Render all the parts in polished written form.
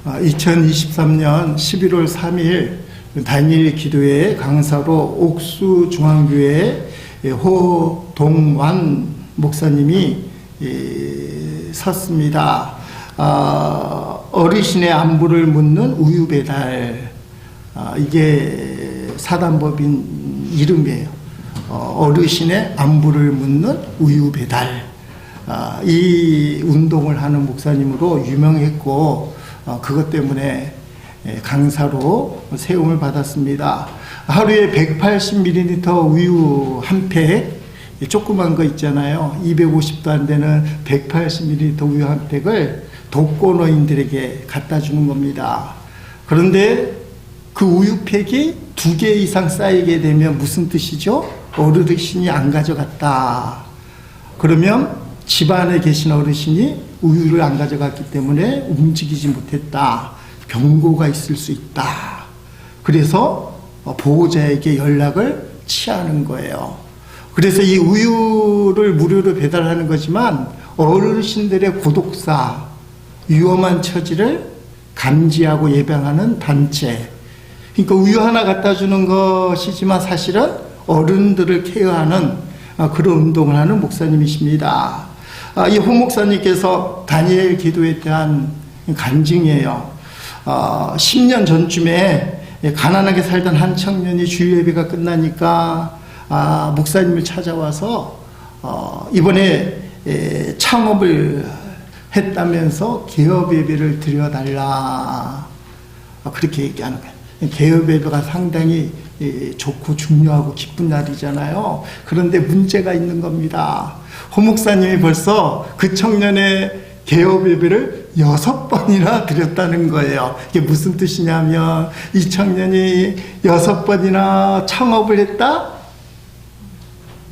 2023년 11월 3일 다니엘 기도회 강사로 옥수중앙교회 호동완 목사님이 섰습니다. 어르신의 안부를 묻는 우유배달, 이게 사단법인 이름이에요. 어르신의 안부를 묻는 우유배달. 이 운동을 하는 목사님으로 유명했고, 그것 때문에 강사로 세움을 받았습니다. 하루에 180ml 우유 한 팩, 조그만 거 있잖아요. 250도 안 되는 180ml 우유 한 팩을 독거노인들에게 갖다 주는 겁니다. 그런데 그 우유팩이 2개 이상 쌓이게 되면 무슨 뜻이죠? 어르신이 안 가져갔다. 그러면 집안에 계신 어르신이 우유를 안 가져갔기 때문에 움직이지 못했다. 경고가 있을 수 있다. 그래서 보호자에게 연락을 취하는 거예요. 그래서 이 우유를 무료로 배달하는 거지만 어르신들의 고독사, 위험한 처지를 감지하고 예방하는 단체. 그러니까 우유 하나 갖다 주는 것이지만 사실은 어른들을 케어하는 그런 운동을 하는 목사님이십니다. 이 홍 목사님께서 다니엘 기도에 대한 간증이에요. 10년 전쯤에 가난하게 살던 한 청년이 주일 예배가 끝나니까 목사님을 찾아와서 이번에 창업을 했다면서 개업 예배를 드려달라, 그렇게 얘기하는 거예요. 개업 예배가 상당히 좋고 중요하고 기쁜 날이잖아요. 그런데 문제가 있는 겁니다. 홍 목사님이 벌써 그 청년의 개업 예배를 6번이나 드렸다는 거예요. 이게 무슨 뜻이냐면 이 청년이 6번이나 창업을 했다?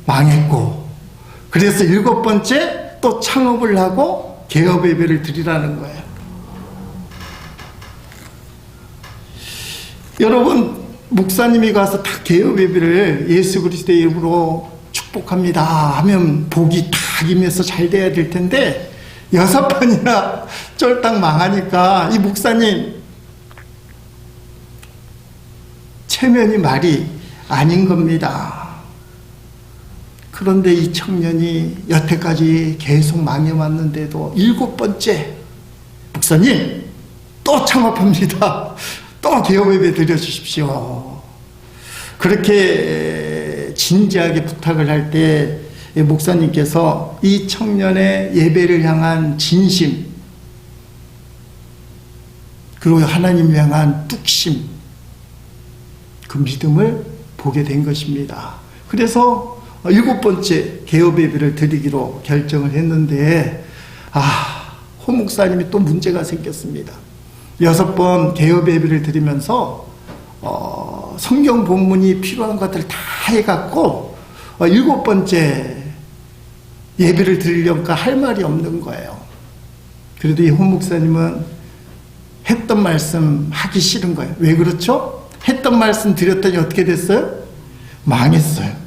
망했고, 그래서 7번째 또 창업을 하고 개업 예배를 드리라는 거예요. 여러분, 목사님이 가서 다 개업 예배를 예수 그리스도의 이름으로 축복합니다 하면 복이 다 임해서 잘 돼야 될 텐데 6번이나 쫄딱 망하니까 이 목사님 체면이 말이 아닌 겁니다. 그런데 이 청년이 여태까지 계속 망해왔는데도 7번째 목사님 또 창업합니다. 또 개업 예배 드려주십시오. 그렇게 진지하게 부탁을 할 때 목사님께서 이 청년의 예배를 향한 진심, 그리고 하나님을 향한 뚝심, 그 믿음을 보게 된 것입니다. 그래서 7번째 개업 예배를 드리기로 결정을 했는데 홍 목사님이 또 문제가 생겼습니다. 6번 개업 예배를 드리면서 성경 본문이 필요한 것들을 다 해갖고 7번째 예배를 드리려니까 할 말이 없는 거예요. 그래도 이 홍 목사님은 했던 말씀 하기 싫은 거예요. 왜 그렇죠? 했던 말씀 드렸더니 어떻게 됐어요? 망했어요.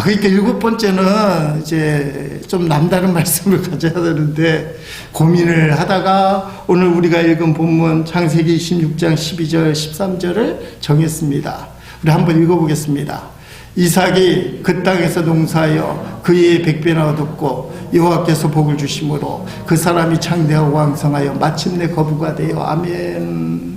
그러니까 7번째는 이제 좀 남다른 말씀을 가져야 되는데 고민을 하다가 오늘 우리가 읽은 본문 창세기 26장 12절 13절을 정했습니다. 우리 한번 읽어보겠습니다. 이삭이 그 땅에서 농사하여 그의 100배나 얻었고 여호와께서 복을 주심으로 그 사람이 창대하고 왕성하여 마침내 거부가 되어 아멘.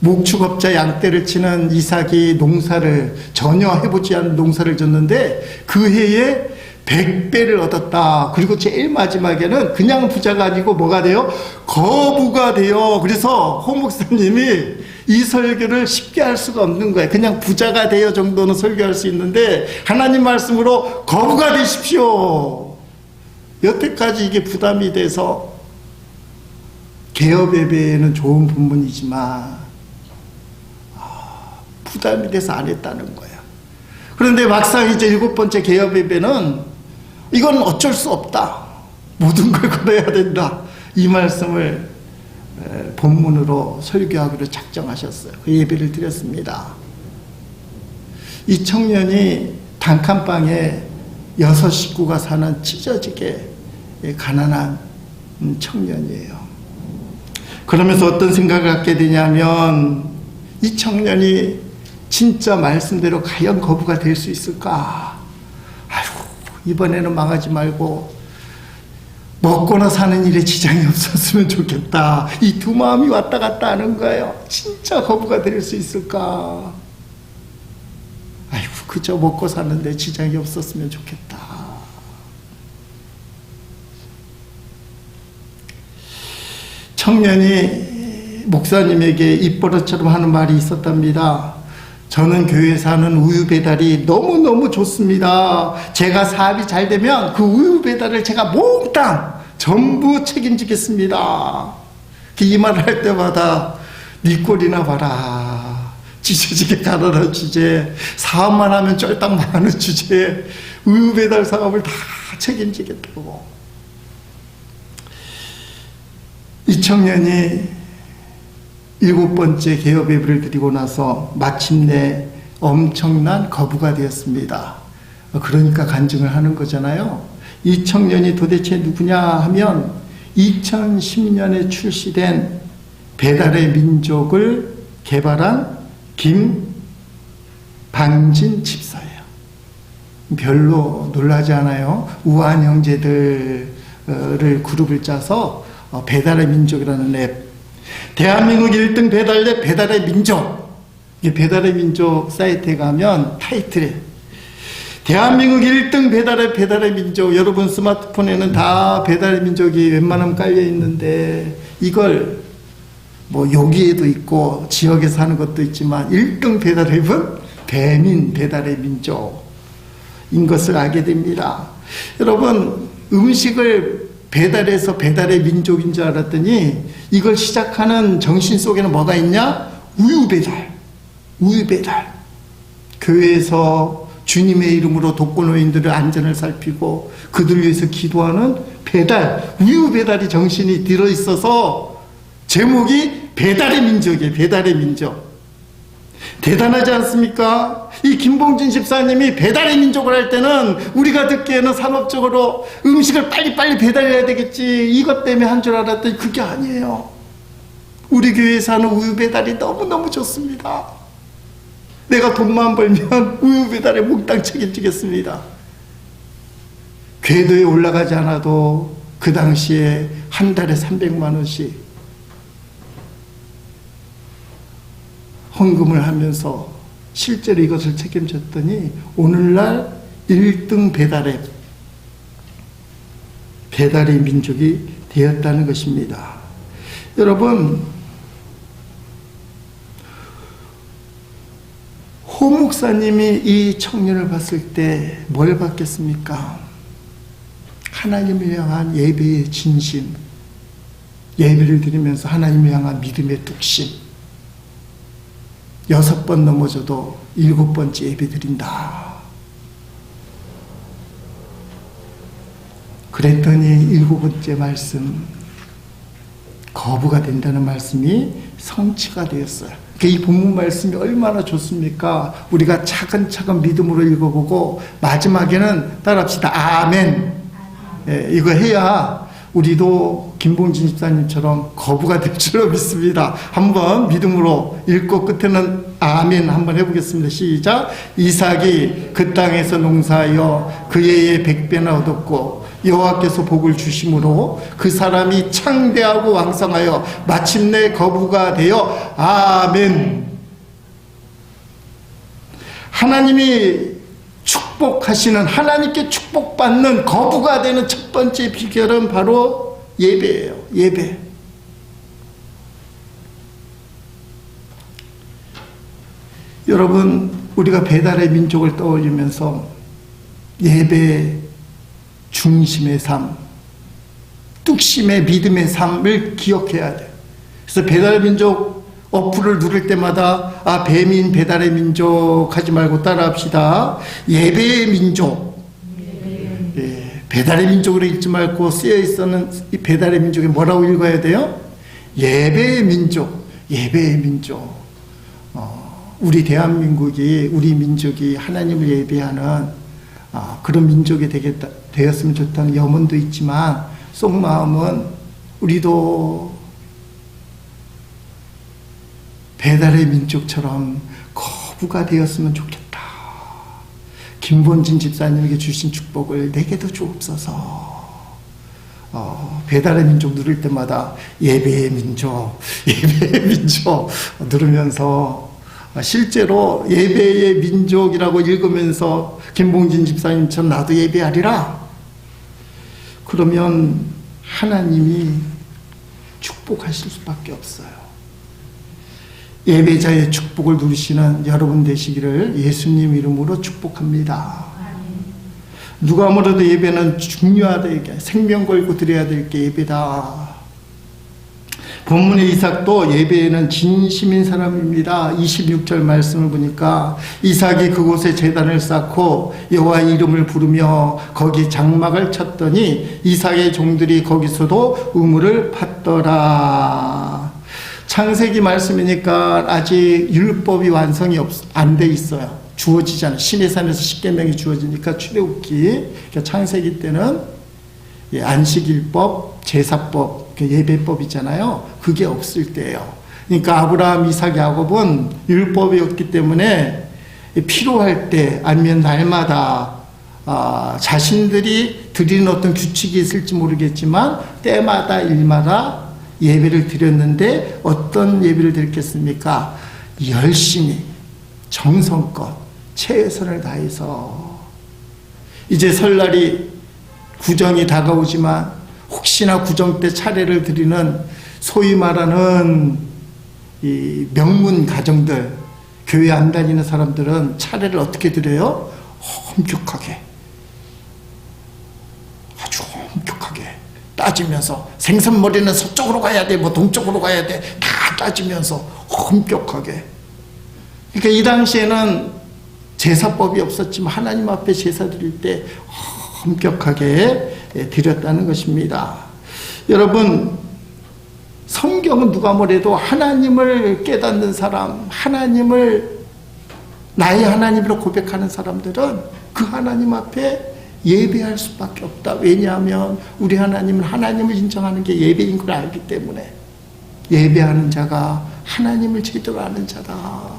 목축업자 양떼를 치는 이삭이 농사를 전혀 해보지 않은 농사를 졌는데 그 해에 100배를 얻었다. 그리고 제일 마지막에는 그냥 부자가 아니고 뭐가 돼요? 거부가 돼요. 그래서 홍 목사님이 이 설교를 쉽게 할 수가 없는 거예요. 그냥 부자가 돼요 정도는 설교할 수 있는데 하나님 말씀으로 거부가 되십시오. 여태까지 이게 부담이 돼서 개업 예배는 좋은 본문이지만 부담이 돼서 안 했다는 거예요. 그런데 막상 이제 7번째 개업 예배는 이건 어쩔 수 없다. 모든 걸 걸어야 된다. 이 말씀을 본문으로 설교하기로 작정하셨어요. 그 예배를 드렸습니다. 이 청년이 단칸방에 6 식구가 사는 찢어지게 가난한 청년이에요. 그러면서 어떤 생각을 갖게 되냐면 이 청년이 진짜 말씀대로 과연 거부가 될 수 있을까? 아이고, 이번에는 망하지 말고 먹거나 사는 일에 지장이 없었으면 좋겠다. 이 두 마음이 왔다 갔다 하는 거예요. 진짜 거부가 될 수 있을까? 아이고, 그저 먹고 사는데 지장이 없었으면 좋겠다. 청년이 목사님에게 입버릇처럼 하는 말이 있었답니다. 저는 교회에 사는 우유 배달이 너무너무 좋습니다. 제가 사업이 잘 되면 그 우유 배달을 제가 몽땅 전부 책임지겠습니다. 이 말을 할 때마다 네 꼴이나 봐라. 지저지게 가난한 주제에 사업만 하면 쫄딱 많은 주제에 우유 배달 사업을 다 책임지겠다고. 이 청년이 7번째 개업 예배를 드리고 나서 마침내 엄청난 거부가 되었습니다. 그러니까 간증을 하는 거잖아요. 이 청년이 도대체 누구냐 하면 2010년에 출시된 배달의 민족을 개발한 김방진 집사예요. 별로 놀라지 않아요. 우한 형제들을 그룹을 짜서 배달의 민족이라는 앱, 대한민국 1등 배달앱 배달의 민족, 이 배달의 민족 사이트에 가면 타이틀에 대한민국 1등 배달앱 배달의 민족, 여러분 스마트폰에는 다 배달의 민족이 웬만하면 깔려 있는데 이걸 뭐 여기에도 있고 지역에서 하는 것도 있지만 1등 배달앱은 배민 배달의 민족인 것을 알게 됩니다. 여러분, 음식을 배달해서 배달의 민족인 줄 알았더니 이걸 시작하는 정신 속에는 뭐가 있냐? 우유 배달. 우유 배달. 교회에서 주님의 이름으로 독거노인들의 안전을 살피고 그들 위해서 기도하는 배달, 우유 배달이 정신이 들어있어서 제목이 배달의 민족이에요. 배달의 민족. 대단하지 않습니까? 이 김봉진 집사님이 배달의 민족을 할 때는 우리가 듣기에는 상업적으로 음식을 빨리빨리 배달해야 되겠지, 이것 때문에 한 줄 알았더니 그게 아니에요. 우리 교회에서 하는 우유 배달이 너무너무 좋습니다. 내가 돈만 벌면 우유 배달에 몽땅 책임지겠습니다. 궤도에 올라가지 않아도 그 당시에 한 달에 300만 원씩 헌금을 하면서 실제로 이것을 책임졌더니 오늘날 1등 배달의 민족이 되었다는 것입니다. 여러분, 호 목사님이 이 청년을 봤을 때 뭘 봤겠습니까? 하나님을 향한 예배의 진심, 예배를 드리면서 하나님을 향한 믿음의 뚝심, 6번 넘어져도 7번째 예배 드린다. 그랬더니 7번째 말씀, 거부가 된다는 말씀이 성취가 되었어요. 이 본문 말씀이 얼마나 좋습니까? 우리가 차근차근 믿음으로 읽어보고 마지막에는 따라합시다. 아멘. 이거 해야 우리도 김봉진 집사님처럼 거부가 될 줄로 믿습니다. 한번 믿음으로 읽고 끝에는 아멘 한번 해보겠습니다. 시작. 이삭이 그 땅에서 농사하여 그 해에 100배나 얻었고 여호와께서 복을 주심으로 그 사람이 창대하고 왕성하여 마침내 거부가 되어 아멘. 하나님이 축복하시는, 하나님께 축복받는 거부가 되는 첫 번째 비결은 바로 예배예요. 예배. 여러분, 우리가 배달의 민족을 떠올리면서 예배 중심의 삶, 뚝심의 믿음의 삶을 기억해야 돼요. 그래서 배달의 민족 어플을 누를 때마다 배민 배달의 민족 하지 말고 따라합시다. 예배의 민족. 예, 배달의 민족으로 읽지 말고 쓰여 있는 이 배달의 민족이 뭐라고 읽어야 돼요? 예배의 민족. 예배의 민족. 우리 대한민국이, 우리 민족이 하나님을 예배하는 그런 민족이 되었으면 좋다는 염원도 있지만 속마음은 우리도 배달의 민족처럼 거부가 되었으면 좋겠다. 김본진 집사님에게 주신 축복을 내게도 주옵소서. 배달의 민족 누를 때마다 예배의 민족, 예배의 민족 누르면서 실제로 예배의 민족이라고 읽으면서 김봉진 집사님처럼 나도 예배하리라. 그러면 하나님이 축복하실 수밖에 없어요. 예배자의 축복을 누리시는 여러분 되시기를 예수님 이름으로 축복합니다. 누가 뭐래도 예배는 중요하다. 이게 생명 걸고 드려야 될 게 예배다. 본문의 이삭도 예배에는 진심인 사람입니다. 26절 말씀을 보니까 이삭이 그곳에 제단을 쌓고 여호와의 이름을 부르며 거기 장막을 쳤더니 이삭의 종들이 거기서도 우물을 팠더라. 창세기 말씀이니까 아직 율법이 완성이 안 돼 있어요. 주어지잖아요. 시내산에서 십계명이 주어지니까 출애굽기, 그러니까 창세기 때는 안식일법, 제사법, 예배법이잖아요. 그게 없을 때예요. 그러니까 아브라함, 이삭, 야곱은 율법이 없기 때문에 필요할 때 아니면 날마다 자신들이 드리는 어떤 규칙이 있을지 모르겠지만 때마다 일마다 예배를 드렸는데 어떤 예배를 드렸겠습니까? 열심히 정성껏 최선을 다해서. 이제 설날이 구정이 다가오지만 혹시나 구정 때 차례를 드리는 소위 말하는 이 명문 가정들, 교회 안 다니는 사람들은 차례를 어떻게 드려요? 엄격하게, 아주 엄격하게 따지면서 생선머리는 서쪽으로 가야 돼, 뭐 동쪽으로 가야 돼, 다 따지면서 엄격하게. 그러니까 이 당시에는 제사법이 없었지만 하나님 앞에 제사 드릴 때 엄격하게 드렸다는 것입니다. 여러분, 성경은 누가 뭐래도 하나님을 깨닫는 사람, 하나님을 나의 하나님으로 고백하는 사람들은 그 하나님 앞에 예배할 수밖에 없다. 왜냐하면 우리 하나님은 하나님을 인정하는 게 예배인 걸 알기 때문에. 예배하는 자가 하나님을 제대로 아는 자다.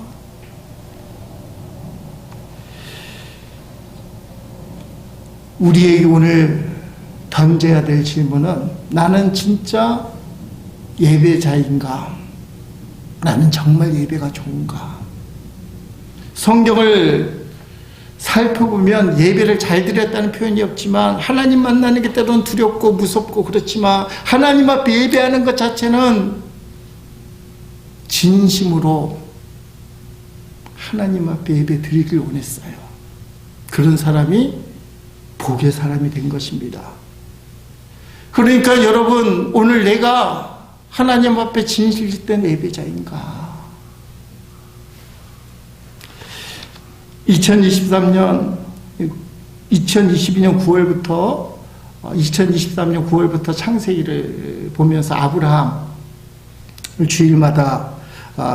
우리에게 오늘 던져야 될 질문은, 나는 진짜 예배자인가? 나는 정말 예배가 좋은가? 성경을 살펴보면 예배를 잘 드렸다는 표현이 없지만 하나님 만나는 게 때로는 두렵고 무섭고 그렇지만 하나님 앞에 예배하는 것 자체는 진심으로 하나님 앞에 예배 드리길 원했어요. 그런 사람이 복의 사람이 된 것입니다. 그러니까 여러분, 오늘 내가 하나님 앞에 진실된 예배자인가? 2022년 9월부터 창세기를 보면서 아브라함을 주일마다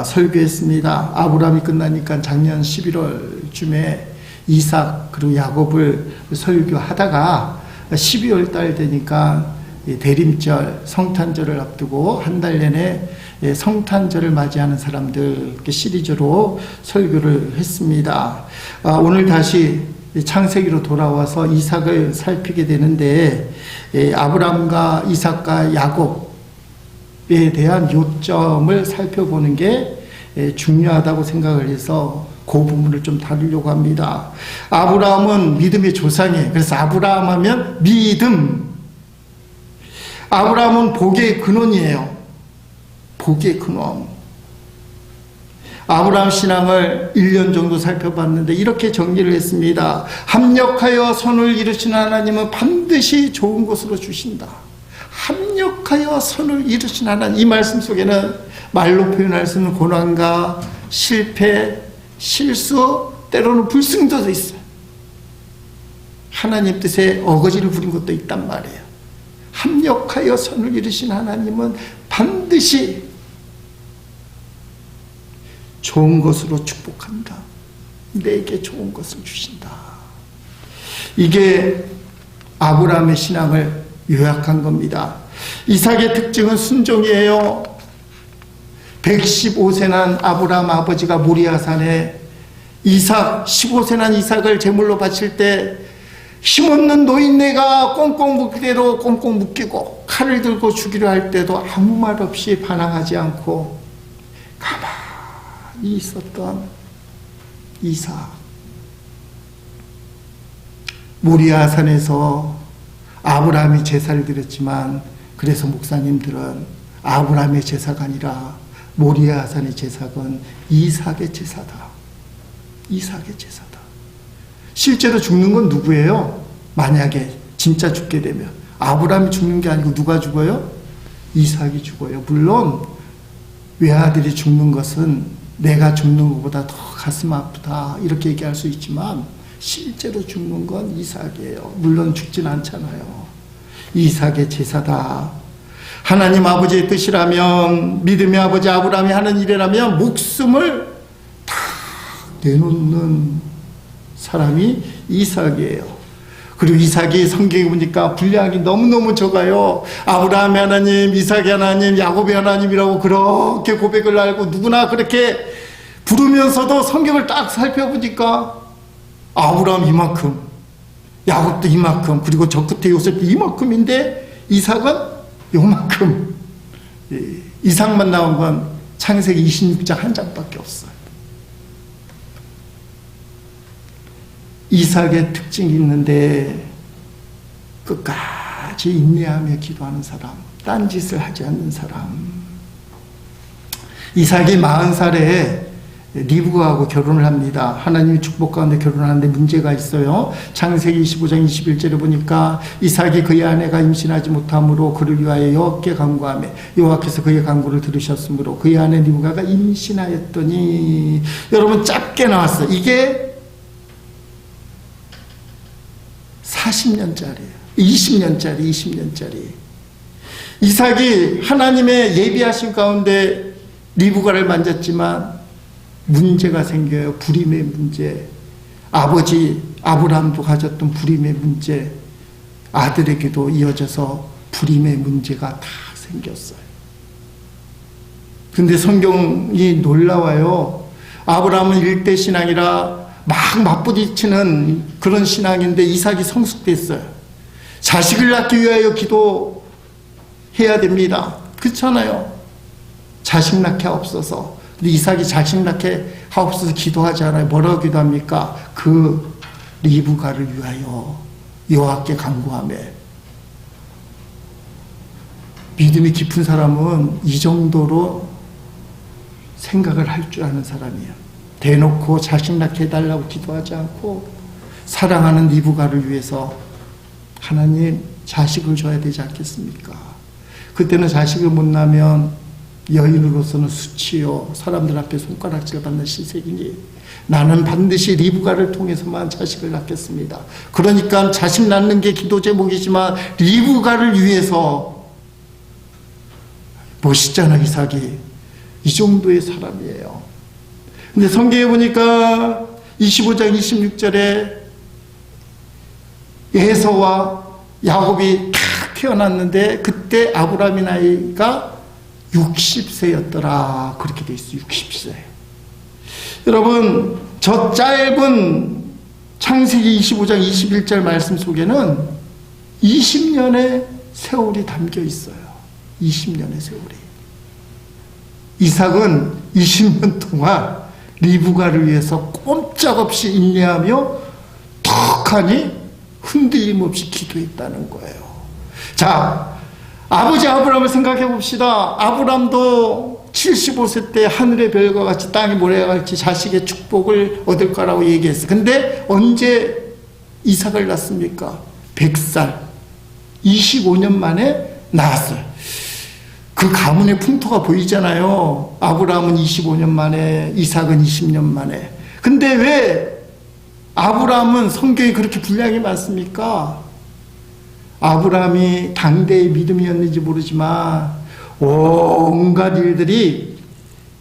설교했습니다. 아브라함이 끝나니까 작년 11월쯤에 이삭 그리고 야곱을 설교하다가 12월 달 되니까 대림절 성탄절을 앞두고 한 달 내내 성탄절을 맞이하는 사람들 시리즈로 설교를 했습니다. 오늘 다시 창세기로 돌아와서 이삭을 살피게 되는데, 아브라함과 이삭과 야곱에 대한 요점을 살펴보는 게 중요하다고 생각을 해서 그 부분을 좀 다루려고 합니다. 아브라함은 믿음의 조상이에요. 그래서 아브라함 하면 믿음. 아브라함은 복의 근원이에요. 복의 근원. 아브라함 신앙을 1년 정도 살펴봤는데 이렇게 정리를 했습니다. 합력하여 선을 이루시는 하나님은 반드시 좋은 것으로 주신다. 합력하여 선을 이루신 하나님. 이 말씀 속에는 말로 표현할 수 있는 고난과 실패, 실수, 때로는 불승도 있어요. 하나님 뜻에 어거지를 부린 것도 있단 말이에요. 합력하여 선을 이루신 하나님은 반드시 좋은 것으로 축복한다. 내게 좋은 것을 주신다. 이게 아브라함의 신앙을 요약한 겁니다. 이삭의 특징은 순종이에요. 115세 난 아브라함 아버지가 모리아산에 이삭 15세 난 이삭을 제물로 바칠 때 힘없는 노인네가 꽁꽁 묶기대로 꽁꽁 묶이고 칼을 들고 죽이려 할 때도 아무 말 없이 반항하지 않고 가만히 있었던 이삭. 모리아산에서 아브라함이 제사를 드렸지만 그래서 목사님들은 아브라함의 제사가 아니라 모리아산의 제사건 이삭의 제사다. 이삭의 제사다. 실제로 죽는 건 누구예요? 만약에 진짜 죽게 되면 아브라함이 죽는 게 아니고 누가 죽어요? 이삭이 죽어요. 물론 외아들이 죽는 것은 내가 죽는 것보다 더 가슴 아프다 이렇게 얘기할 수 있지만 실제로 죽는 건 이삭이에요. 물론 죽진 않잖아요. 이삭의 제사다. 하나님 아버지의 뜻이라면, 믿음의 아버지 아브라함이 하는 일이라면 목숨을 다 내놓는 사람이 이삭이에요. 그리고 이삭이 성경에 보니까 분량이 너무너무 적어요. 아브라함의 하나님, 이삭의 하나님, 야곱의 하나님이라고 그렇게 고백을 알고 누구나 그렇게 부르면서도 성경을 딱 살펴보니까 아브라함 이만큼, 야곱도 이만큼, 그리고 저 끝에 요셉도 이만큼인데 이삭은 요만큼. 이삭만 나온 건 창세기 26장 한 장밖에 없어요. 이삭의 특징이 있는데 끝까지 인내하며 기도하는 사람, 딴짓을 하지 않는 사람. 이삭이 40살에 리브가하고 결혼을 합니다. 하나님이 축복 가운데 결혼하는데 문제가 있어요. 창세기 25장 21절에 보니까 이삭이 그의 아내가 임신하지 못함으로 그를 위하여 여호와께 간구하며 여호와께서 그의 간구를 들으셨으므로 그의 아내 리브가가 임신하였더니, 여러분 짧게 나왔어요. 이게 40년짜리예요. 20년짜리. 이삭이 하나님의 예비하신 가운데 리브가를 만졌지만 문제가 생겨요. 불임의 문제. 아버지 아브라함도 가졌던 불임의 문제, 아들에게도 이어져서 불임의 문제가 다 생겼어요. 근데 성경이 놀라워요. 아브라함은 일대 신앙이라 막 맞부딪히는 그런 신앙인데 이삭이 성숙됐어요. 자식을 낳기 위하여 기도해야 됩니다. 그렇잖아요. 자식 낳게 하옵소서. 근데 이삭이 자식 낳게 하옵소서 기도하지 않아요. 뭐라고 기도합니까? 그 리브가를 위하여 여호와께 간구하며. 믿음이 깊은 사람은 이 정도로 생각을 할 줄 아는 사람이에요. 대놓고 자식 낳게 해달라고 기도하지 않고 사랑하는 리브가를 위해서 하나님 자식을 줘야 되지 않겠습니까? 그때는 자식을 못 낳으면 여인으로서는 수치요, 사람들 앞에 손가락질 받는 신세이니 나는 반드시 리브가를 통해서만 자식을 낳겠습니다. 그러니까 자식 낳는 게 기도 제목이지만 리브가를 위해서. 멋있잖아 이삭이. 이 정도의 사람이에요. 근데 성경에 보니까 25장 26절에 에서와 야곱이 탁 태어났는데 그때 아브라함의 나이가 60세였더라. 그렇게 돼 있어요. 60세. 여러분, 저 짧은 창세기 25장 21절 말씀 속에는 20년의 세월이 담겨 있어요. 20년의 세월이. 이삭은 20년 동안 리브가를 위해서 꼼짝없이 인내하며 턱하니 흔들림 없이 기도했다는 거예요. 자, 아버지 아브라함을 생각해 봅시다. 아브라함도 75세 때 하늘의 별과 같이 땅의 모래와 같이 자식의 축복을 얻을 거라고 얘기했어요. 근데 언제 이삭을 낳습니까? 100살. 25년 만에 낳았어요. 그 가문의 풍토가 보이잖아요. 아브라함은 25년 만에, 이삭은 20년 만에. 근데 왜 아브라함은 성경에 그렇게 분량이 많습니까? 아브라함이 당대의 믿음이었는지 모르지만 온갖 일들이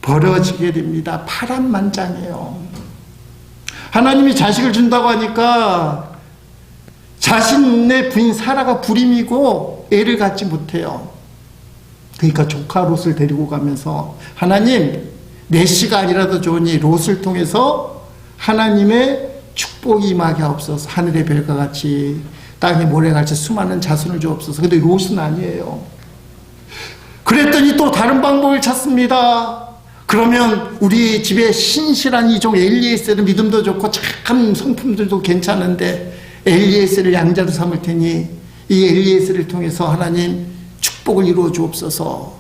벌어지게 됩니다. 파란만장해요. 하나님이 자식을 준다고 하니까 자신의 부인 사라가 불임이고 애를 갖지 못해요. 그러니까 조카 롯을 데리고 가면서 하나님, 내 씨가 아니라도 좋으니 롯을 통해서 하나님의 축복이 임하게 하옵소서. 하늘의 별과 같이 땅의 모래같이 수많은 자손을 주옵소서. 근데 롯은 아니에요. 그랬더니 또 다른 방법을 찾습니다. 그러면 우리 집에 신실한 이종 엘리에셀은 믿음도 좋고 참 성품들도 괜찮은데 엘리에셀을 양자로 삼을 테니 이 엘리에셀을 통해서 하나님 축복을 이루어 주옵소서.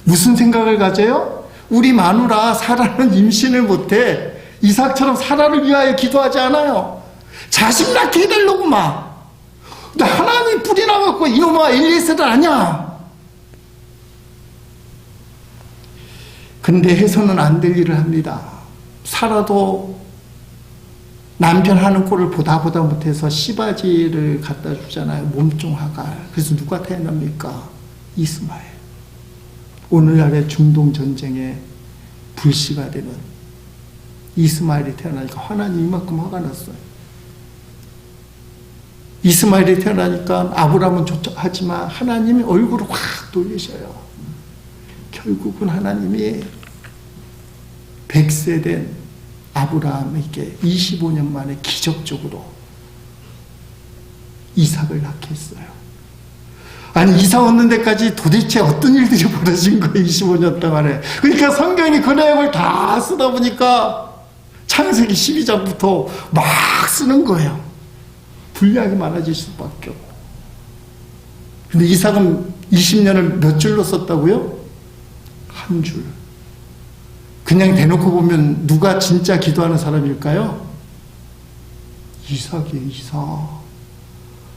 무슨 생각을 가져요? 우리 마누라 사라는 임신을 못해. 이삭처럼 사라를 위하여 기도하지 않아요. 자식 낳게 해달라고 막. 근데 하나님 불이 나갖고 이놈아 엘리에셀은 아니야. 근데 해서는 안 될 일을 합니다. 사라도 남편 하는 꼴을 보다 못해서 씨바지를 갖다 주잖아요. 몸종 하갈. 그래서 누가 태어납니까? 이스마엘. 오늘날의 중동 전쟁에 불씨가 되는 이스마엘이 태어나니까 하나님 이만큼 화가 났어요. 이스마엘이 태어나니까 아브라함은 하지만 하나님이 얼굴을 확 돌리셔요. 결국은 하나님이 100세 된 아브라함에게 25년 만에 기적적으로 이삭을 낳게 했어요. 아니, 이삭 얻는 데까지 도대체 어떤 일들이 벌어진 거예요, 25년 동안에. 그러니까 성경이 그 내용을 다 쓰다 보니까 창세기 12장부터 막 쓰는 거예요. 분량이 많아질 수밖에 없고. 근데 이삭은 20년을 몇 줄로 썼다고요? 한 줄. 그냥 대놓고 보면 누가 진짜 기도하는 사람일까요? 이삭이에요, 이삭.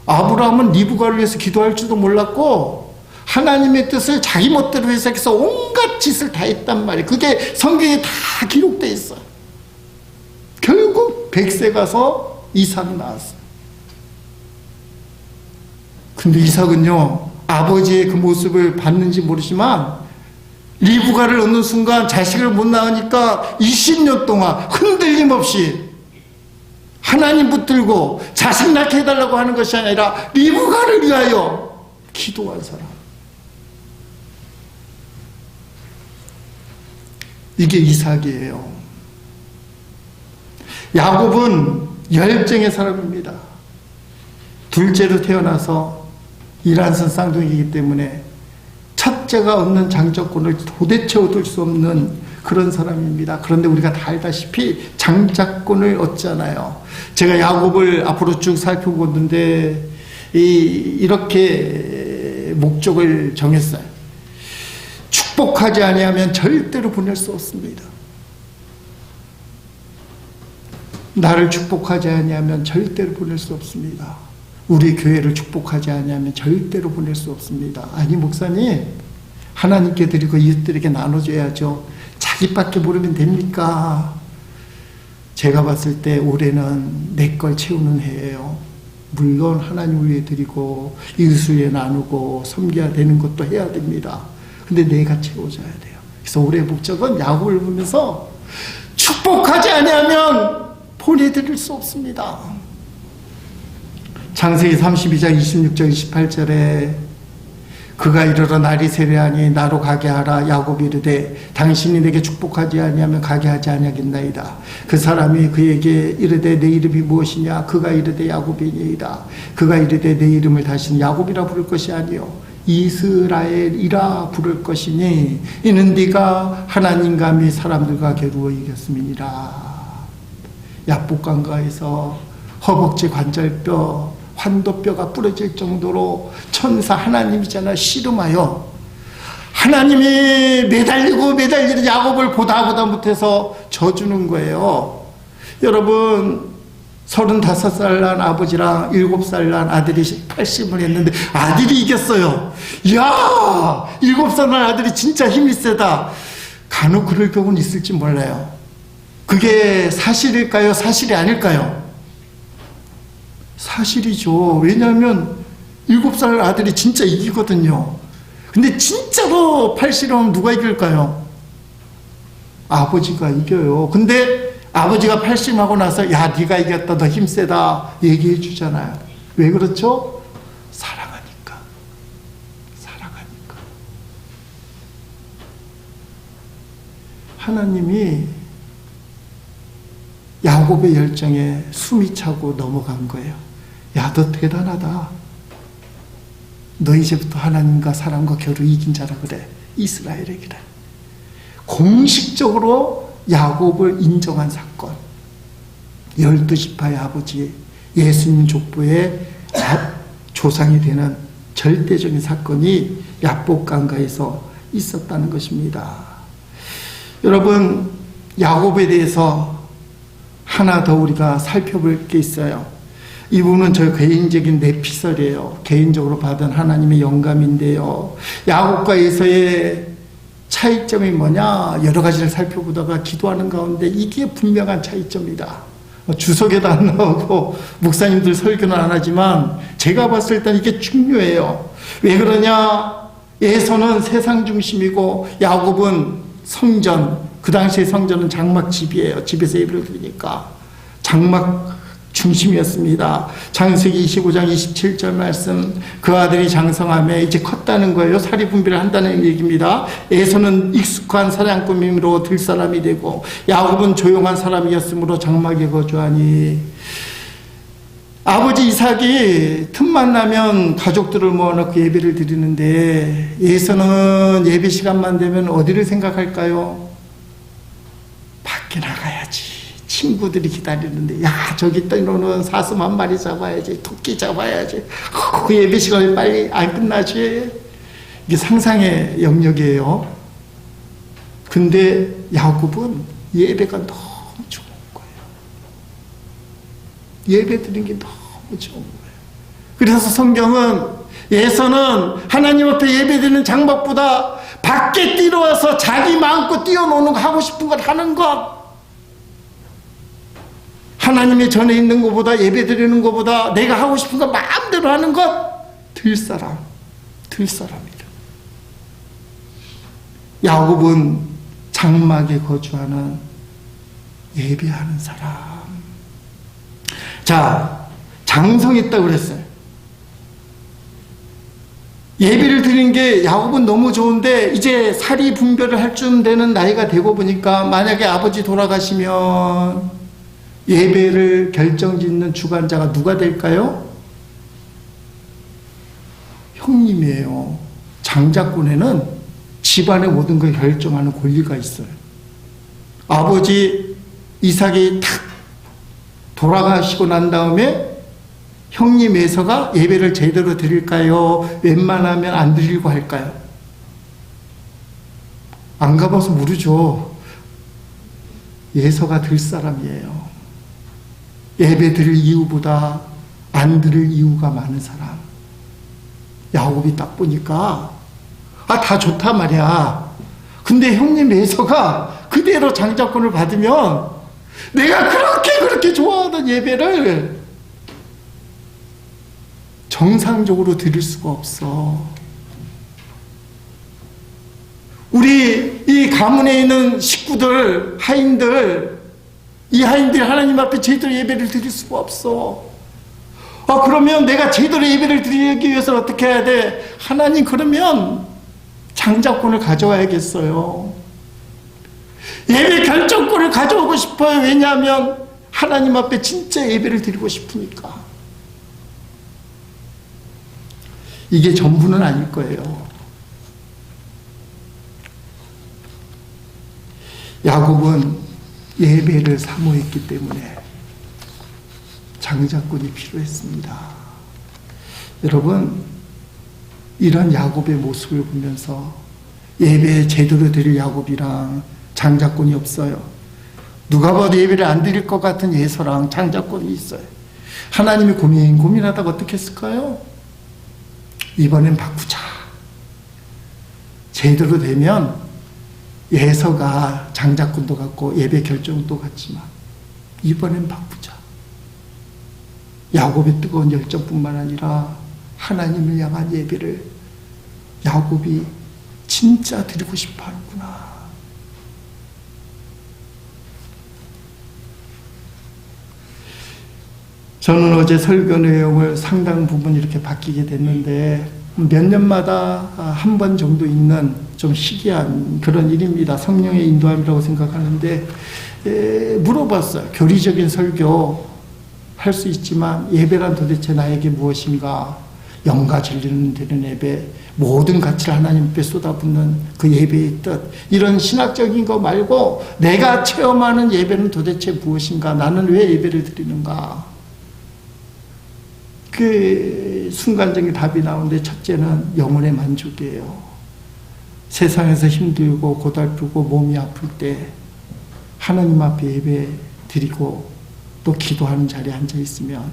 아브라함은 리브가를 위해서 기도할 줄도 몰랐고 하나님의 뜻을 자기 멋대로 해석해서 온갖 짓을 다 했단 말이에요. 그게 성경에 다 기록되어 있어요. 결국 100세 가서 이삭이 나왔어요. 근데 이삭은요, 아버지의 그 모습을 봤는지 모르지만 리브가를 얻는 순간 자식을 못 낳으니까 20년 동안 흔들림 없이 하나님 붙들고 자식 낳게 해달라고 하는 것이 아니라 리브가를 위하여 기도한 사람. 이게 이삭이에요. 야곱은 열정의 사람입니다. 둘째로 태어나서 이란선 쌍둥이이기 때문에 첫째가 얻는 장자권을 도대체 얻을 수 없는 그런 사람입니다. 그런데 우리가 다 알다시피 장자권을 얻잖아요. 제가 야곱을 앞으로 쭉 살펴보는데 이렇게 목적을 정했어요. 축복하지 아니하면 절대로 보낼 수 없습니다. 나를 축복하지 아니하면 절대로 보낼 수 없습니다. 우리 교회를 축복하지 아니하면 절대로 보낼 수 없습니다. 아니, 목사님, 하나님께 드리고 이웃들에게 나눠줘야죠. 자기밖에 모르면 됩니까? 제가 봤을 때 올해는 내 걸 채우는 해예요. 물론 하나님을 위해 드리고 이웃을 위해 나누고 섬겨야 되는 것도 해야 됩니다. 근데 내가 채워줘야 돼요. 그래서 올해의 목적은 야곱을 보면서 축복하지 아니하면 보내드릴 수 없습니다. 창세기 32장 26절 28절에 그가 이르러 날이 세례하니 나로 가게 하라. 야곱이 이르되 당신이 내게 축복하지 아니하면 가게 하지 아니하겠나이다. 그 사람이 그에게 이르되 내 이름이 무엇이냐. 그가 이르되 야곱이니이다. 그가 이르되 내 이름을 다시는 야곱이라 부를 것이 아니요 이스라엘이라 부를 것이니 이는 네가 하나님과 및 사람들과 겨루어 이겼음이니라. 야복강가에서 허벅지 관절뼈 환도뼈가 부러질 정도로 천사 하나님이잖아 씨름하여 하나님이 매달리는 야곱을 보다 못해서 져주는 거예요. 여러분, 35살 난 아버지랑 7살 난 아들이 80을 했는데 아들이 이겼어요. 이야, 7살 난 아들이 진짜 힘이 세다. 간혹 그럴 경우는 있을지 몰라요. 그게 사실일까요? 사실이 아닐까요? 사실이죠. 왜냐하면 7살 아들이 진짜 이기거든요. 근데 진짜로 팔씨름하면 누가 이길까요? 아버지가 이겨요. 근데 아버지가 팔씨름하고 나서 야, 네가 이겼다, 너 힘세다 얘기해 주잖아요. 왜 그렇죠? 사랑하니까. 하나님이 야곱의 열정에 숨이 차고 넘어간 거예요. 야, 너 대단하다. 너 이제부터 하나님과 사람과 겨루 이긴 자라 그래. 이스라엘에게라. 공식적으로 야곱을 인정한 사건. 12지파의 아버지 예수님 족보의 조상이 되는 절대적인 사건이 야복강가에서 있었다는 것입니다. 여러분, 야곱에 대해서 하나 더 우리가 살펴볼 게 있어요. 이분은 저 개인적인 내피설이에요. 개인적으로 받은 하나님의 영감인데요. 야곱과 에서의 차이점이 뭐냐? 여러 가지를 살펴보다가 기도하는 가운데 이게 분명한 차이점이다. 주석에도 안 나오고 목사님들 설교는 안 하지만 제가 봤을 땐 이게 중요해요. 왜 그러냐? 에서는 세상 중심이고 야곱은 성전, 그 당시의 성전은 장막집이에요. 집에서 예배를 드리니까 장막 중심이었습니다. 창세기 25장 27절 말씀, 그 아들이 장성하며 이제 컸다는 거예요. 사리분별을 한다는 얘기입니다. 에서는 익숙한 사냥꾼임으로 들사람이 되고 야곱은 조용한 사람이었으므로 장막에 거주하니, 아버지 이삭이 틈만 나면 가족들을 모아놓고 예배를 드리는데 에서는 예배 시간만 되면 어디를 생각할까요? 밖에 나가야지. 친구들이 기다리는데, 야, 저기 떠오르는 사슴 한 마리 잡아야지, 토끼 잡아야지, 그 예배 시간이 빨리 안 끝나지. 이게 상상의 영역이에요. 근데 야곱은 예배가 너무 좋은 거예요. 예배 드리는 게 너무 좋은 거예요. 그래서 성경은 에서는 하나님 앞에 예배 드리는 장막보다 밖에 뛰어와서 자기 마음껏 뛰어노는 거, 하고 싶은 걸 하는 것, 하나님의 전에 있는 것보다, 예배 드리는 것보다 내가 하고 싶은 거 마음대로 하는 것, 들사람이다. 야곱은 장막에 거주하는 예배하는 사람. 자, 장성했다고 그랬어요. 예배를 드리는 게 야곱은 너무 좋은데 이제 사리 분별을 할 쯤 되는 나이가 되고 보니까, 만약에 아버지 돌아가시면 예배를 결정짓는 주관자가 누가 될까요? 형님이에요. 장자권에는 집안의 모든 걸 결정하는 권리가 있어요. 아버지 이삭이 탁 돌아가시고 난 다음에 형님 에서가 예배를 제대로 드릴까요? 웬만하면 안 드리고 할까요? 안 가봐서 모르죠. 예서가 들 사람이에요. 예배 드릴 이유보다 안 드릴 이유가 많은 사람. 야곱이 딱 보니까 다 좋다 말이야. 근데 형님 에서가 그대로 장자권을 받으면 내가 그렇게 좋아하던 예배를 정상적으로 드릴 수가 없어. 우리 이 가문에 있는 식구들, 하인들, 이 하인들이 하나님 앞에 제대로 예배를 드릴 수가 없어. 그러면 내가 제대로 예배를 드리기 위해서 어떻게 해야 돼? 하나님, 그러면 장자권을 가져와야겠어요. 예배 결정권을 가져오고 싶어요. 왜냐하면 하나님 앞에 진짜 예배를 드리고 싶으니까. 이게 전부는 아닐 거예요. 야곱은 예배를 사모했기 때문에 장자권이 필요했습니다. 여러분, 이런 야곱의 모습을 보면서 예배 제대로 드릴 야곱이랑 장자권이 없어요. 누가 봐도 예배를 안 드릴 것 같은 예서랑 장자권이 있어요. 하나님이 고민하다가 어떻게 했을까요? 이번엔 바꾸자. 제대로 되면 예서가 장자권도 갖고 예배 결정도 갖지만 이번엔 바꾸자. 야곱의 뜨거운 열정뿐만 아니라 하나님을 향한 예배를 야곱이 진짜 드리고 싶어 하는구나. 저는 어제 설교 내용을 상당 부분 이렇게 바뀌게 됐는데, 몇 년마다 한 번 정도 있는 좀 희귀한 그런 일입니다. 성령의 인도함이라고 생각하는데, 물어봤어요. 교리적인 설교 할 수 있지만 예배란 도대체 나에게 무엇인가? 영과 진리는 되는 예배, 모든 가치를 하나님 앞에 쏟아붓는 그 예배의 뜻, 이런 신학적인 거 말고 내가 체험하는 예배는 도대체 무엇인가? 나는 왜 예배를 드리는가? 그 순간적인 답이 나오는데, 첫째는 영혼의 만족이에요. 세상에서 힘들고 고달프고 몸이 아플 때 하나님 앞에 예배 드리고 또 기도하는 자리에 앉아 있으면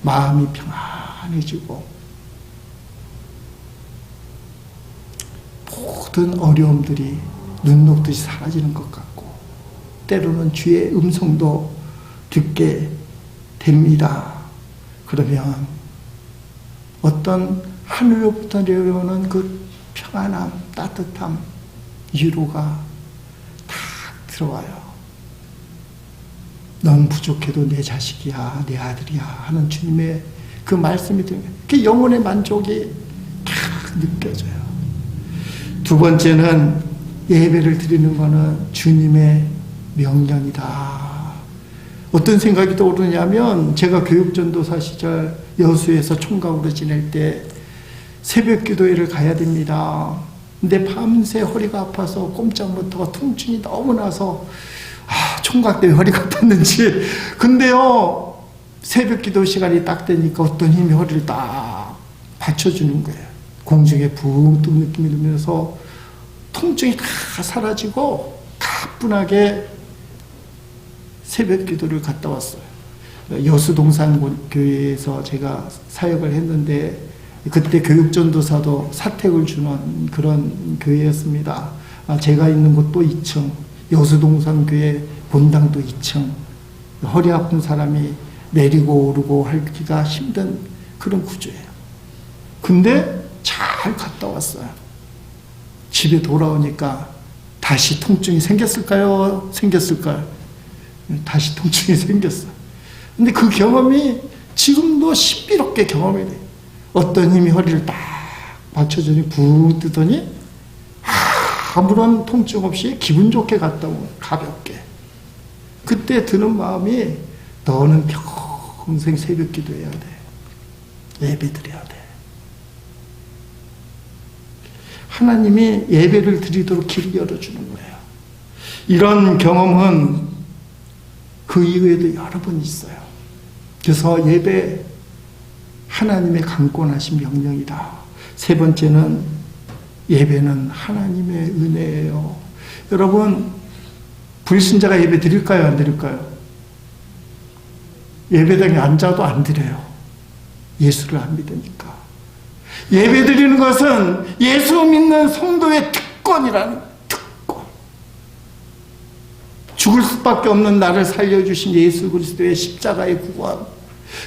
마음이 평안해지고 모든 어려움들이 눈 녹듯이 사라지는 것 같고, 때로는 주의 음성도 듣게 됩니다. 그러면 어떤 하늘로부터 내려오는 그 평안함, 따뜻함, 위로가 다 들어와요. 넌 부족해도 내 자식이야, 내 아들이야 하는 주님의 그 말씀이 들으면 그 영혼의 만족이 다 느껴져요. 두 번째는 예배를 드리는 것은 주님의 명령이다. 어떤 생각이 떠오르냐면, 제가 교육전도사 시절 여수에서 총각으로 지낼 때 새벽 기도회를 가야 됩니다. 근데 밤새 허리가 아파서 꼼짝 못하고 통증이 너무 나서 총각 때문에 허리가 아팠는지, 근데요 새벽 기도 시간이 딱 되니까 어떤 힘이 허리를 딱 받쳐주는 거예요. 공중에 붕 뜬 느낌이 들면서 통증이 다 사라지고 가뿐하게 새벽 기도를 갔다 왔어요. 여수동산교회에서 제가 사역을 했는데, 그때 교육전도사도 사택을 주는 그런 교회였습니다. 제가 있는 곳도 2층, 여수동산교회 본당도 2층, 허리 아픈 사람이 내리고 오르고 하기가 힘든 그런 구조예요. 근데 잘 갔다 왔어요. 집에 돌아오니까 다시 통증이 생겼을까요? 생겼을까요? 다시 통증이 생겼어요. 근데 그 경험이 지금도 신비롭게 경험이 돼요. 어떤 힘이 허리를 딱 받쳐주니 붕 뜨더니 아무런 통증 없이 기분 좋게 갔다 오고, 가볍게. 그때 드는 마음이, 너는 평생 새벽 기도해야 돼. 예배 드려야 돼. 하나님이 예배를 드리도록 길을 열어주는 거예요. 이런 경험은 그 이후에도 여러 번 있어요. 그래서 예배, 하나님의 강권하신 명령이다. 세 번째는 예배는 하나님의 은혜예요. 여러분, 불신자가 예배 드릴까요? 안 드릴까요? 예배당에 앉아도 안 드려요. 예수를 안 믿으니까. 예배 드리는 것은 예수 믿는 성도의 특권이라는 특권. 죽을 수밖에 없는 나를 살려주신 예수 그리스도의 십자가의 구원,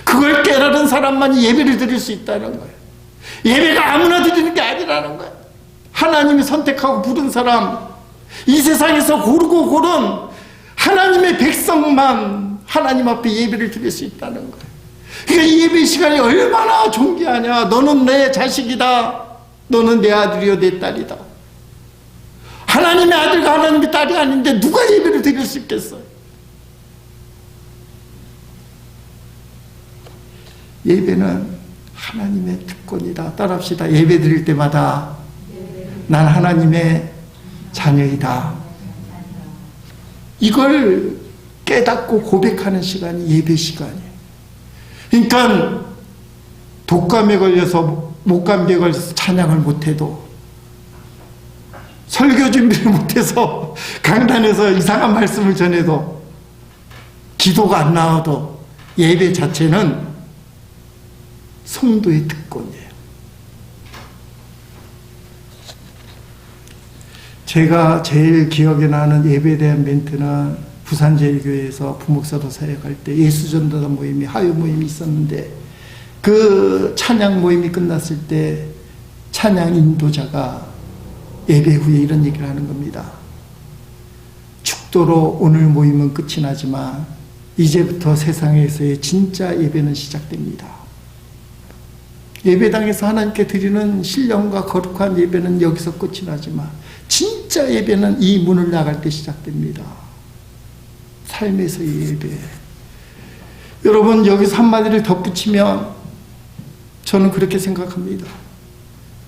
그걸 깨달은 사람만이 예배를 드릴 수 있다는 거예요. 예배가 아무나 드리는 게 아니라는 거예요. 하나님이 선택하고 부른 사람, 이 세상에서 고르고 고른 하나님의 백성만 하나님 앞에 예배를 드릴 수 있다는 거예요. 그러니까 이 예배 시간이 얼마나 존귀하냐. 너는 내 자식이다. 너는 내 아들이요 내 딸이다. 하나님의 아들과 하나님의 딸이 아닌데 누가 예배를 드릴 수 있겠어요? 예배는 하나님의 특권이다. 따라합시다. 예배 드릴 때마다 난 하나님의 자녀이다. 이걸 깨닫고 고백하는 시간이 예배 시간이에요. 그러니까 독감에 걸려서 목감기에 걸려서 찬양을 못해도, 설교 준비를 못해서 강단에서 이상한 말씀을 전해도, 기도가 안 나와도 예배 자체는 성도의 특권이에요. 제가 제일 기억에 나는 예배에 대한 멘트는 부산제일교회에서 부목사도 사역할 때 예수전도자 모임이, 하유 모임이 있었는데, 그 찬양 모임이 끝났을 때 찬양 인도자가 예배 후에 이런 얘기를 하는 겁니다. 축도로 오늘 모임은 끝이 나지만 이제부터 세상에서의 진짜 예배는 시작됩니다. 예배당에서 하나님께 드리는 신령과 거룩한 예배는 여기서 끝이 나지만 진짜 예배는 이 문을 나갈 때 시작됩니다. 삶에서의 예배. 여러분, 여기서 한마디를 덧붙이면 저는 그렇게 생각합니다.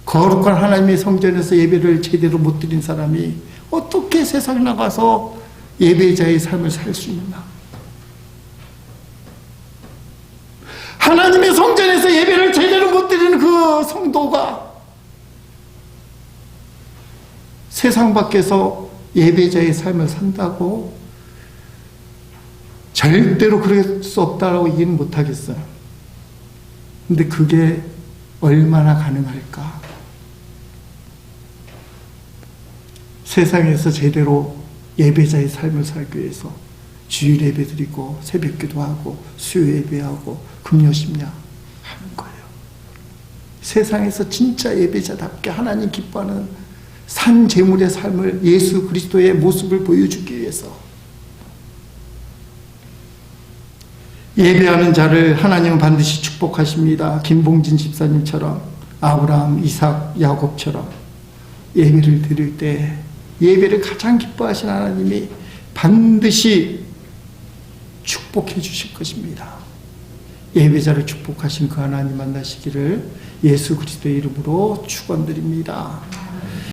거룩한 하나님의 성전에서 예배를 제대로 못 드린 사람이 어떻게 세상에 나가서 예배자의 삶을 살 수 있나? 하나님의 성전에서 예배를 제대로 못 드리는 그 성도가 세상 밖에서 예배자의 삶을 산다고? 절대로 그럴 수 없다라고 얘기는 못하겠어요. 근데 그게 얼마나 가능할까? 세상에서 제대로 예배자의 삶을 살기 위해서 주일 예배 드리고 새벽 기도하고 수요 예배하고 금요 심야 하는 거예요. 세상에서 진짜 예배자답게 하나님 기뻐하는 산 제물의 삶을, 예수 그리스도의 모습을 보여주기 위해서 예배하는 자를 하나님은 반드시 축복하십니다. 김봉진 집사님처럼, 아브라함, 이삭, 야곱처럼 예배를 드릴 때 예배를 가장 기뻐하신 하나님이 반드시 축복해 주실 것입니다. 예배자를 축복하신 그 하나님 만나시기를 예수 그리스도의 이름으로 축원드립니다.